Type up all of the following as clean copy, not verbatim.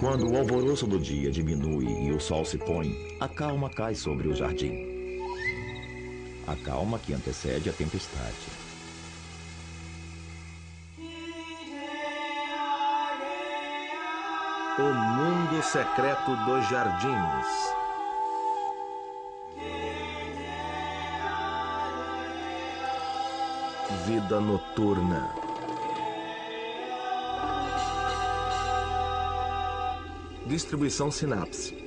Quando o alvoroço do dia diminui e o sol se põe, a calma cai sobre o jardim. A calma que antecede a tempestade. O mundo secreto dos jardins. Vida noturna. Distribuição Sinapse.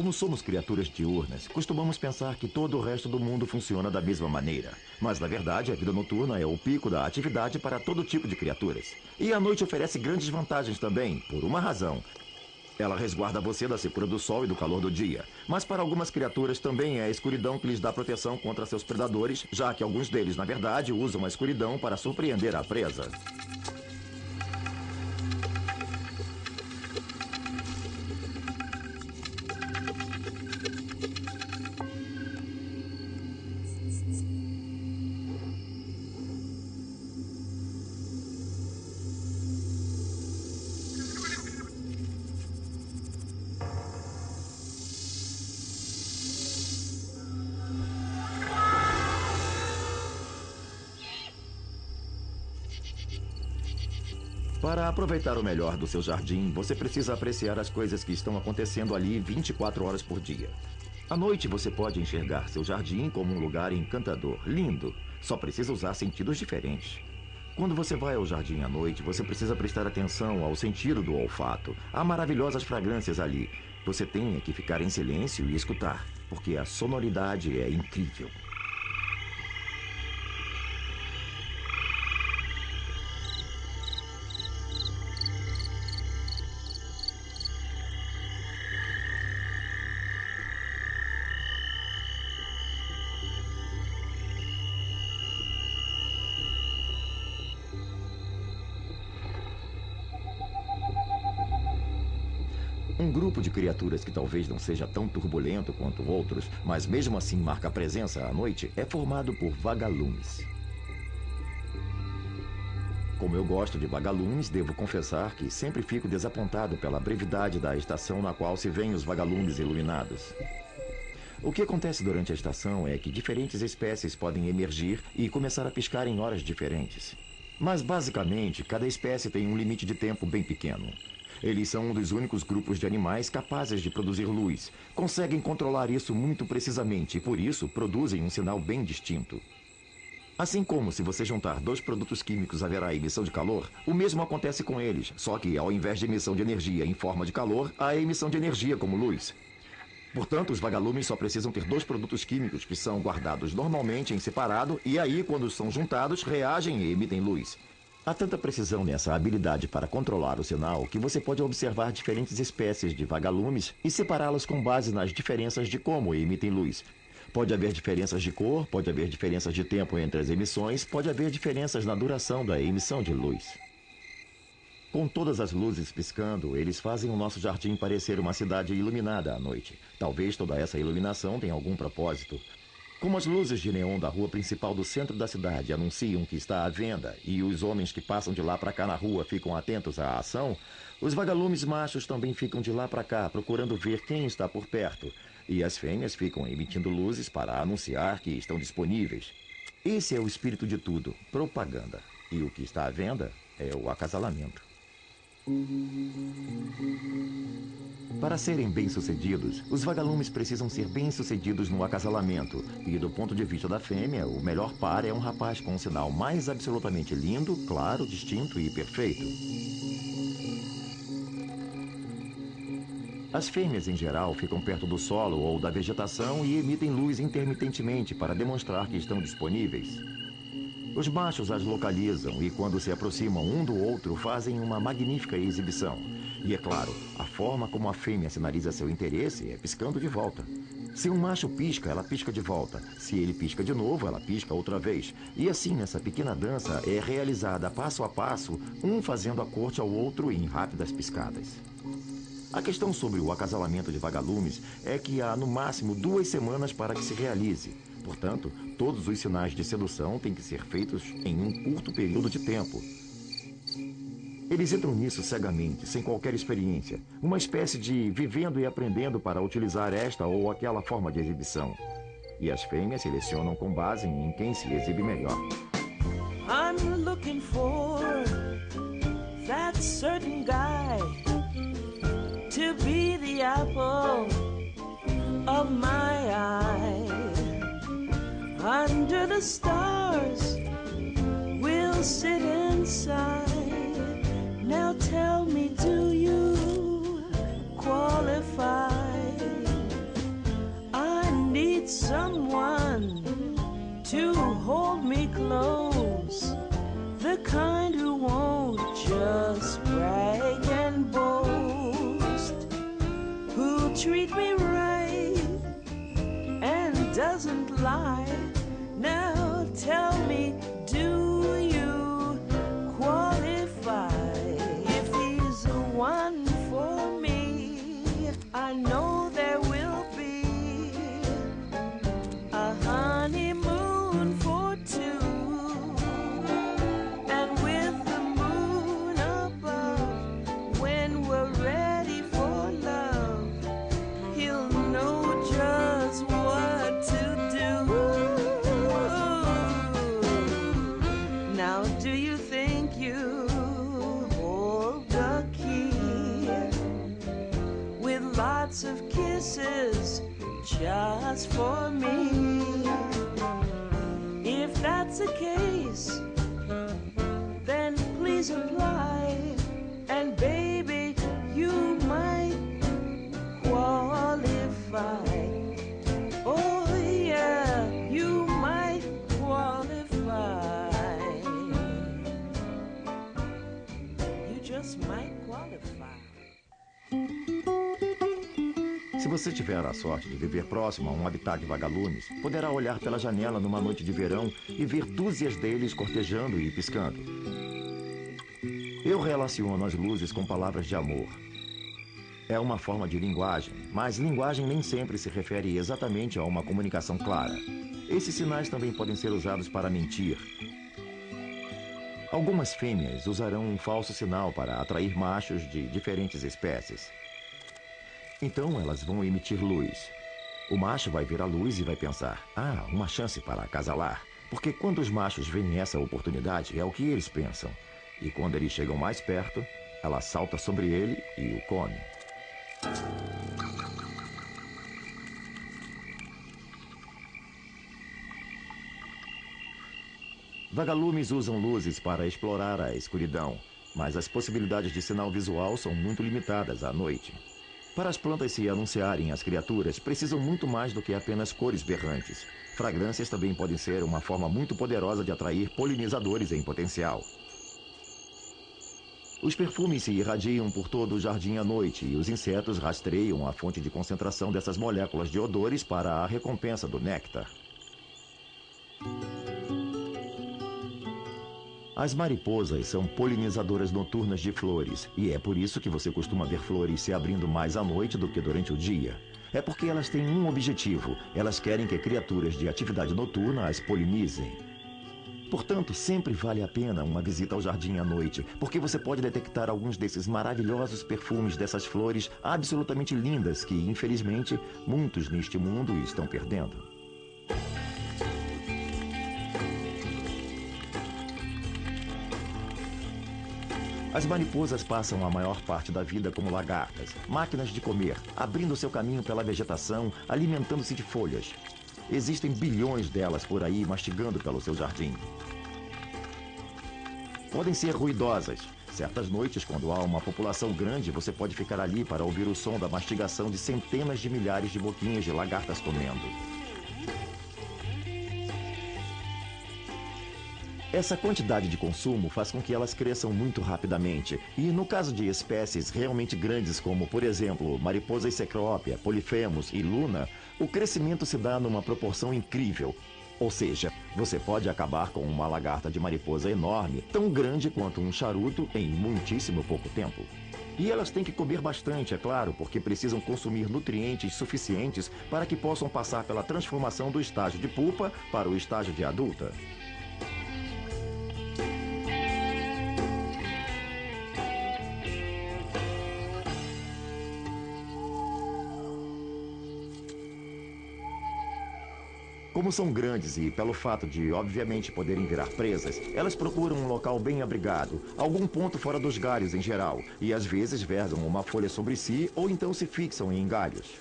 Como somos criaturas diurnas, costumamos pensar que todo o resto do mundo funciona da mesma maneira. Mas, na verdade, a vida noturna é o pico da atividade para todo tipo de criaturas. E a noite oferece grandes vantagens também, por uma razão. Ela resguarda você da secura do sol e do calor do dia. Mas para algumas criaturas também é a escuridão que lhes dá proteção contra seus predadores, já que alguns deles, na verdade, usam a escuridão para surpreender a presa. Para aproveitar o melhor do seu jardim, você precisa apreciar as coisas que estão acontecendo ali 24 horas por dia. À noite você pode enxergar seu jardim como um lugar encantador, lindo. Só precisa usar sentidos diferentes. Quando você vai ao jardim à noite, você precisa prestar atenção ao sentido do olfato. Há maravilhosas fragrâncias ali. Você tem que ficar em silêncio e escutar, porque a sonoridade é incrível. Um grupo de criaturas que talvez não seja tão turbulento quanto outros, mas mesmo assim marca presença à noite, é formado por vagalumes. Como eu gosto de vagalumes, devo confessar que sempre fico desapontado pela brevidade da estação na qual se veem os vagalumes iluminados. O que acontece durante a estação é que diferentes espécies podem emergir e começar a piscar em horas diferentes. Mas basicamente, cada espécie tem um limite de tempo bem pequeno. Eles são um dos únicos grupos de animais capazes de produzir luz. Conseguem controlar isso muito precisamente e, por isso, produzem um sinal bem distinto. Assim como se você juntar dois produtos químicos haverá emissão de calor, o mesmo acontece com eles, só que ao invés de emissão de energia em forma de calor, há emissão de energia como luz. Portanto, os vagalumes só precisam ter dois produtos químicos que são guardados normalmente em separado e aí, quando são juntados, reagem e emitem luz. Há tanta precisão nessa habilidade para controlar o sinal que você pode observar diferentes espécies de vagalumes e separá-las com base nas diferenças de como emitem luz. Pode haver diferenças de cor, pode haver diferenças de tempo entre as emissões, pode haver diferenças na duração da emissão de luz. Com todas as luzes piscando, eles fazem o nosso jardim parecer uma cidade iluminada à noite. Talvez toda essa iluminação tenha algum propósito. Como as luzes de neon da rua principal do centro da cidade anunciam que está à venda e os homens que passam de lá para cá na rua ficam atentos à ação, os vagalumes machos também ficam de lá para cá procurando ver quem está por perto. E as fêmeas ficam emitindo luzes para anunciar que estão disponíveis. Esse é o espírito de tudo, propaganda. E o que está à venda é o acasalamento. Para serem bem-sucedidos, os vagalumes precisam ser bem-sucedidos no acasalamento. E do ponto de vista da fêmea, o melhor par é um rapaz com um sinal mais absolutamente lindo, claro, distinto e perfeito. As fêmeas, em geral, ficam perto do solo ou da vegetação e emitem luz intermitentemente para demonstrar que estão disponíveis. Os machos as localizam e, quando se aproximam um do outro, fazem uma magnífica exibição. E, é claro, a forma como a fêmea sinaliza seu interesse é piscando de volta. Se um macho pisca, ela pisca de volta. Se ele pisca de novo, ela pisca outra vez. E assim, nessa pequena dança é realizada passo a passo, um fazendo a corte ao outro em rápidas piscadas. A questão sobre o acasalamento de vagalumes é que há no máximo 2 semanas para que se realize. Portanto, todos os sinais de sedução têm que ser feitos em um curto período de tempo. Eles entram nisso cegamente, sem qualquer experiência. Uma espécie de vivendo e aprendendo para utilizar esta ou aquela forma de exibição. E as fêmeas selecionam com base em quem se exibe melhor. I'm looking for that certain guy to be the apple of my eye. Under the stars, we'll sit inside. Now tell me, do you qualify? I need someone to hold me close, the kind who won't just brag and boast, who'll treat me right and doesn't lie. Now tell me, do you qualify? If he's the one for me, I know there will be a honeymoon for two, and with the moon above, when we're ready for love, he'll know just what to do. Now do you think you hold the key with lots of kisses just for me? If that's the case, then please apply, and baby, you might qualify. Oh yeah, you might qualify. You just might qualify. Se você tiver a sorte de viver próximo a um habitat de vagalumes, poderá olhar pela janela numa noite de verão e ver dúzias deles cortejando e piscando. Eu relaciono as luzes com palavras de amor. É uma forma de linguagem, mas linguagem nem sempre se refere exatamente a uma comunicação clara. Esses sinais também podem ser usados para mentir. Algumas fêmeas usarão um falso sinal para atrair machos de diferentes espécies. Então elas vão emitir luz. O macho vai ver a luz e vai pensar: ah, uma chance para acasalar. Porque quando os machos veem essa oportunidade, é o que eles pensam. E quando eles chegam mais perto, ela salta sobre ele e o come. Vagalumes usam luzes para explorar a escuridão, mas as possibilidades de sinal visual são muito limitadas à noite. Para as plantas se anunciarem às criaturas, precisam muito mais do que apenas cores berrantes. Fragrâncias também podem ser uma forma muito poderosa de atrair polinizadores em potencial. Os perfumes se irradiam por todo o jardim à noite e os insetos rastreiam a fonte de concentração dessas moléculas de odores para a recompensa do néctar. As mariposas são polinizadoras noturnas de flores, e é por isso que você costuma ver flores se abrindo mais à noite do que durante o dia. É porque elas têm um objetivo: elas querem que criaturas de atividade noturna as polinizem. Portanto, sempre vale a pena uma visita ao jardim à noite, porque você pode detectar alguns desses maravilhosos perfumes dessas flores absolutamente lindas que, infelizmente, muitos neste mundo estão perdendo. As mariposas passam a maior parte da vida como lagartas, máquinas de comer, abrindo seu caminho pela vegetação, alimentando-se de folhas. Existem bilhões delas por aí mastigando pelo seu jardim. Podem ser ruidosas. Certas noites, quando há uma população grande, você pode ficar ali para ouvir o som da mastigação de centenas de milhares de boquinhas de lagartas comendo. Essa quantidade de consumo faz com que elas cresçam muito rapidamente. E no caso de espécies realmente grandes como, por exemplo, mariposas cecrópia, polifemos e luna, o crescimento se dá numa proporção incrível. Ou seja, você pode acabar com uma lagarta de mariposa enorme, tão grande quanto um charuto, em muitíssimo pouco tempo. E elas têm que comer bastante, é claro, porque precisam consumir nutrientes suficientes para que possam passar pela transformação do estágio de pupa para o estágio de adulta. Como são grandes e pelo fato de, obviamente, poderem virar presas, elas procuram um local bem abrigado, algum ponto fora dos galhos em geral, e às vezes vergam uma folha sobre si ou então se fixam em galhos.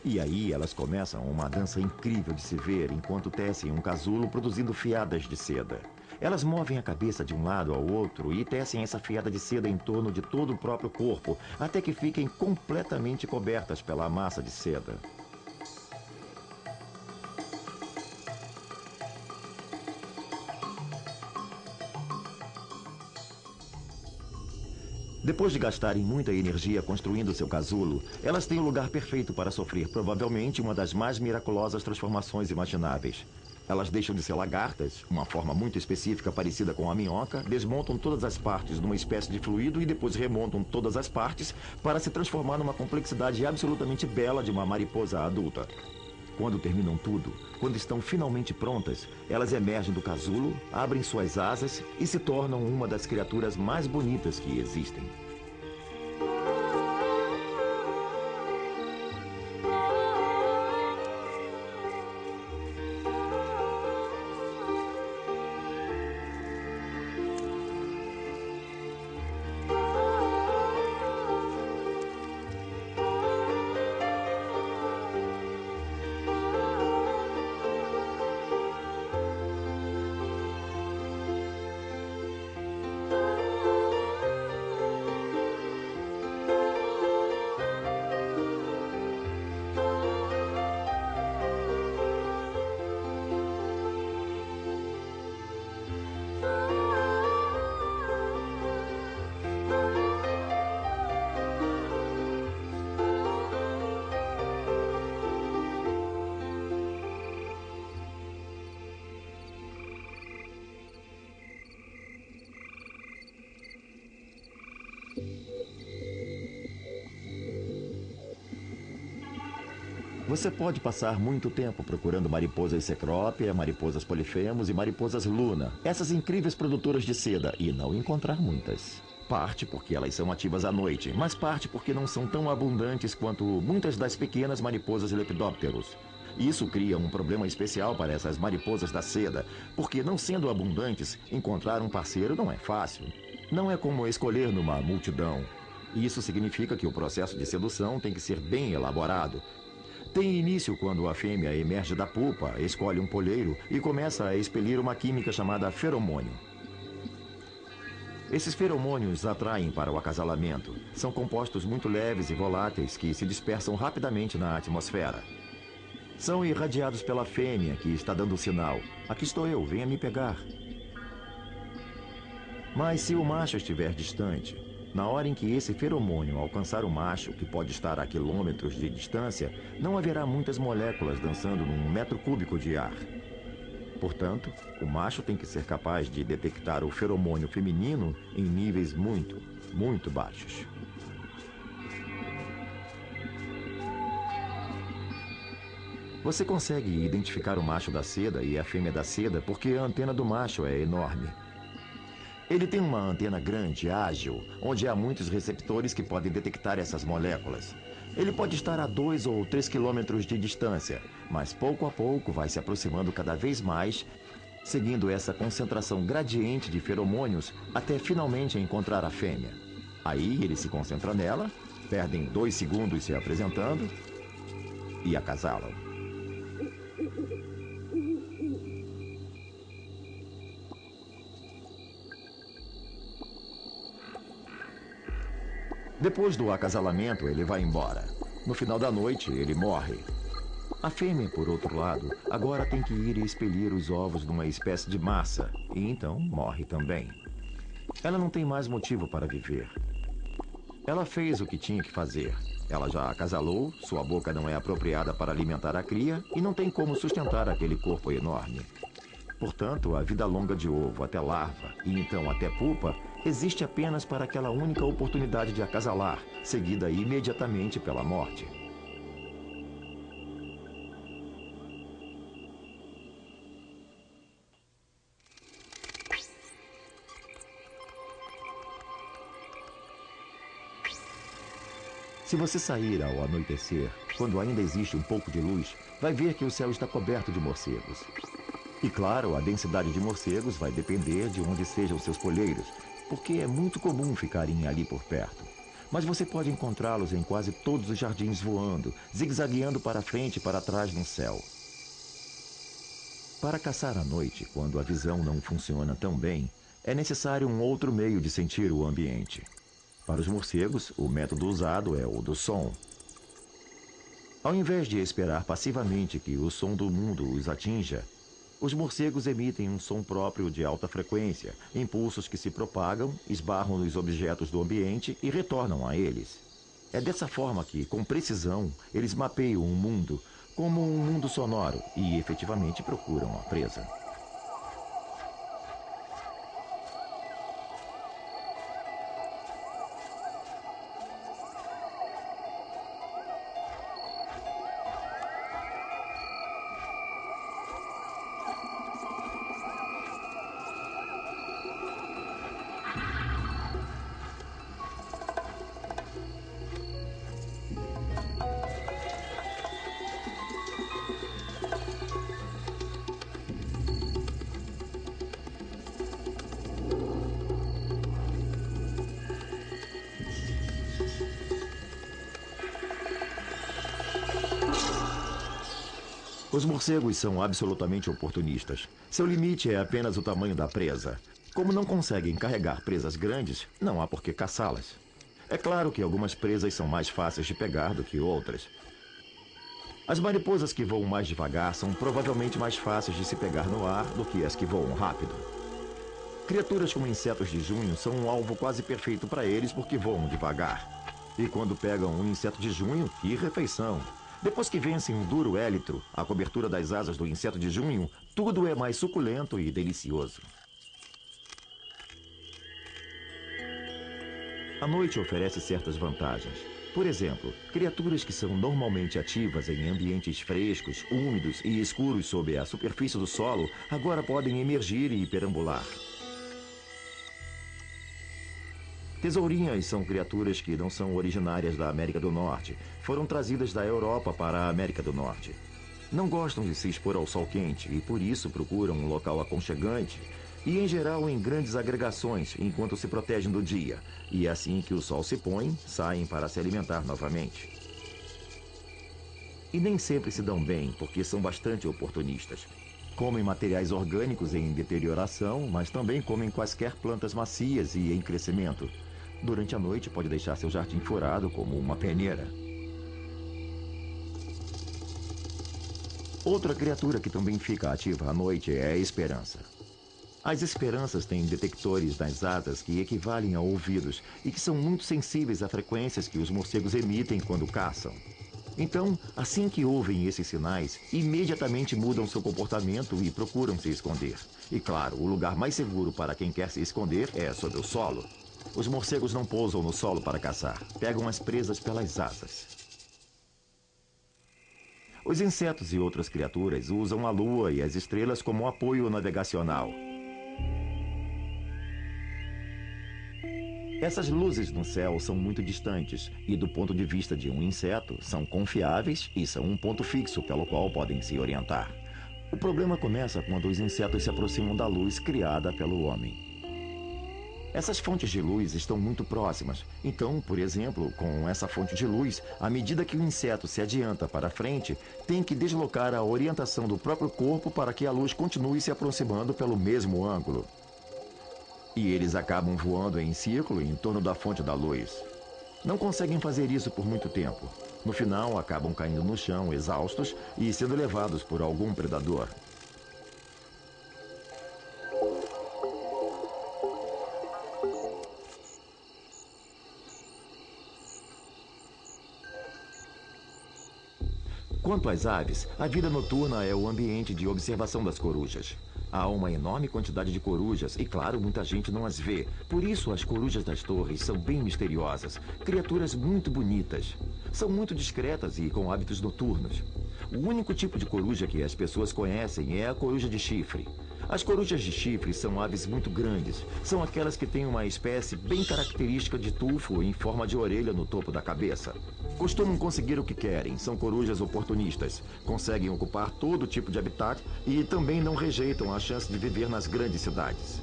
E aí elas começam uma dança incrível de se ver enquanto tecem um casulo produzindo fiadas de seda. Elas movem a cabeça de um lado ao outro e tecem essa fiada de seda em torno de todo o próprio corpo, até que fiquem completamente cobertas pela massa de seda. Depois de gastarem muita energia construindo seu casulo, elas têm o lugar perfeito para sofrer provavelmente uma das mais miraculosas transformações imagináveis. Elas deixam de ser lagartas, uma forma muito específica parecida com a minhoca, desmontam todas as partes numa espécie de fluido e depois remontam todas as partes para se transformar numa complexidade absolutamente bela de uma mariposa adulta. Quando terminam tudo, quando estão finalmente prontas, elas emergem do casulo, abrem suas asas e se tornam uma das criaturas mais bonitas que existem. Você pode passar muito tempo procurando mariposas cecrópia, mariposas polifemos e mariposas luna, essas incríveis produtoras de seda, e não encontrar muitas. Parte porque elas são ativas à noite, mas parte porque não são tão abundantes quanto muitas das pequenas mariposas lepidópteros. Isso cria um problema especial para essas mariposas da seda, porque não sendo abundantes, encontrar um parceiro não é fácil. Não é como escolher numa multidão. Isso significa que o processo de sedução tem que ser bem elaborado. Tem início quando a fêmea emerge da pupa, escolhe um polheiro e começa a expelir uma química chamada feromônio. Esses feromônios atraem para o acasalamento. São compostos muito leves e voláteis que se dispersam rapidamente na atmosfera. São irradiados pela fêmea que está dando o sinal. Aqui estou eu, venha me pegar. Mas se o macho estiver distante, na hora em que esse feromônio alcançar o macho, que pode estar a quilômetros de distância, não haverá muitas moléculas dançando num metro cúbico de ar. Portanto, o macho tem que ser capaz de detectar o feromônio feminino em níveis muito, muito baixos. Você consegue identificar o macho da seda e a fêmea da seda porque a antena do macho é enorme. Ele tem uma antena grande, ágil, onde há muitos receptores que podem detectar essas moléculas. Ele pode estar a 2 ou 3 quilômetros de distância, mas pouco a pouco vai se aproximando cada vez mais, seguindo essa concentração gradiente de feromônios até finalmente encontrar a fêmea. Aí ele se concentra nela, perdem 2 segundos se apresentando e acasalam. Depois do acasalamento, ele vai embora. No final da noite, ele morre. A fêmea, por outro lado, agora tem que ir e expelir os ovos numa espécie de massa, e então morre também. Ela não tem mais motivo para viver. Ela fez o que tinha que fazer. Ela já acasalou, sua boca não é apropriada para alimentar a cria e não tem como sustentar aquele corpo enorme. Portanto, a vida longa de ovo até larva e então até pupa existe apenas para aquela única oportunidade de acasalar, seguida imediatamente pela morte. Se você sair ao anoitecer, quando ainda existe um pouco de luz, vai ver que o céu está coberto de morcegos. E claro, a densidade de morcegos vai depender de onde sejam seus polheiros, porque é muito comum ficarem ali por perto. Mas você pode encontrá-los em quase todos os jardins voando, zigue-zagueando para frente e para trás no céu. Para caçar à noite, quando a visão não funciona tão bem, é necessário um outro meio de sentir o ambiente. Para os morcegos, o método usado é o do som. Ao invés de esperar passivamente que o som do mundo os atinja, os morcegos emitem um som próprio de alta frequência, impulsos que se propagam, esbarram nos objetos do ambiente e retornam a eles. É dessa forma que, com precisão, eles mapeiam o mundo como um mundo sonoro e efetivamente procuram a presa. Os morcegos são absolutamente oportunistas. Seu limite é apenas o tamanho da presa. Como não conseguem carregar presas grandes, não há por que caçá-las. É claro que algumas presas são mais fáceis de pegar do que outras. As mariposas que voam mais devagar são provavelmente mais fáceis de se pegar no ar do que as que voam rápido. Criaturas como insetos de junho são um alvo quase perfeito para eles porque voam devagar. E quando pegam um inseto de junho, que refeição! Depois que vencem um duro élitro, a cobertura das asas do inseto de junho, tudo é mais suculento e delicioso. A noite oferece certas vantagens. Por exemplo, criaturas que são normalmente ativas em ambientes frescos, úmidos e escuros sob a superfície do solo, agora podem emergir e perambular. Tesourinhas são criaturas que não são originárias da América do Norte. Foram trazidas da Europa para a América do Norte. Não gostam de se expor ao sol quente e por isso procuram um local aconchegante e, em geral, em grandes agregações enquanto se protegem do dia. E assim que o sol se põe, saem para se alimentar novamente. E nem sempre se dão bem porque são bastante oportunistas. Comem materiais orgânicos em deterioração, mas também comem quaisquer plantas macias e em crescimento. Durante a noite pode deixar seu jardim furado como uma peneira. Outra criatura que também fica ativa à noite é a esperança. As esperanças têm detectores nas asas que equivalem a ouvidos e que são muito sensíveis a frequências que os morcegos emitem quando caçam. Então, assim que ouvem esses sinais, imediatamente mudam seu comportamento e procuram se esconder. E claro, o lugar mais seguro para quem quer se esconder é sob o solo. Os morcegos não pousam no solo para caçar, pegam as presas pelas asas. Os insetos e outras criaturas usam a lua e as estrelas como apoio navegacional. Essas luzes no céu são muito distantes e, do ponto de vista de um inseto, são confiáveis e são um ponto fixo pelo qual podem se orientar. O problema começa quando os insetos se aproximam da luz criada pelo homem. Essas fontes de luz estão muito próximas. Então, por exemplo, com essa fonte de luz, à medida que o inseto se adianta para frente, tem que deslocar a orientação do próprio corpo para que a luz continue se aproximando pelo mesmo ângulo. E eles acabam voando em círculo em torno da fonte da luz. Não conseguem fazer isso por muito tempo. No final, acabam caindo no chão, exaustos, e sendo levados por algum predador. Quanto às aves, a vida noturna é o ambiente de observação das corujas. Há uma enorme quantidade de corujas e, claro, muita gente não as vê. Por isso, as corujas das torres são bem misteriosas, criaturas muito bonitas. São muito discretas e com hábitos noturnos. O único tipo de coruja que as pessoas conhecem é a coruja de chifre. As corujas de chifre são aves muito grandes. São aquelas que têm uma espécie bem característica de tufo em forma de orelha no topo da cabeça. Costumam conseguir o que querem, são corujas oportunistas. Conseguem ocupar todo tipo de habitat e também não rejeitam a chance de viver nas grandes cidades.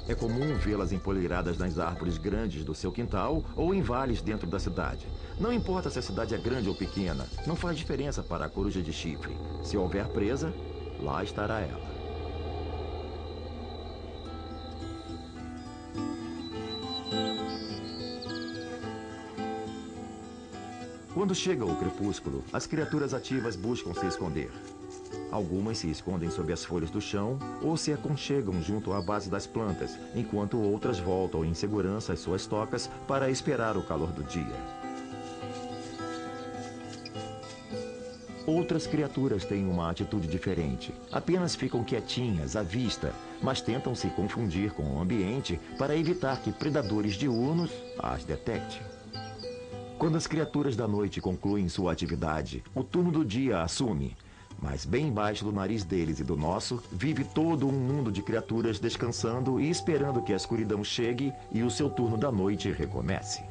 É comum vê-las empoleiradas nas árvores grandes do seu quintal ou em vales dentro da cidade. Não importa se a cidade é grande ou pequena, não faz diferença para a coruja de chifre. Se houver presa, lá estará ela. Quando chega o crepúsculo, as criaturas ativas buscam se esconder. Algumas se escondem sob as folhas do chão ou se aconchegam junto à base das plantas, enquanto outras voltam em segurança às suas tocas para esperar o calor do dia. Outras criaturas têm uma atitude diferente. Apenas ficam quietinhas à vista, mas tentam se confundir com o ambiente para evitar que predadores diurnos as detectem. Quando as criaturas da noite concluem sua atividade, o turno do dia assume. Mas bem embaixo do nariz deles e do nosso, vive todo um mundo de criaturas descansando e esperando que a escuridão chegue e o seu turno da noite recomece.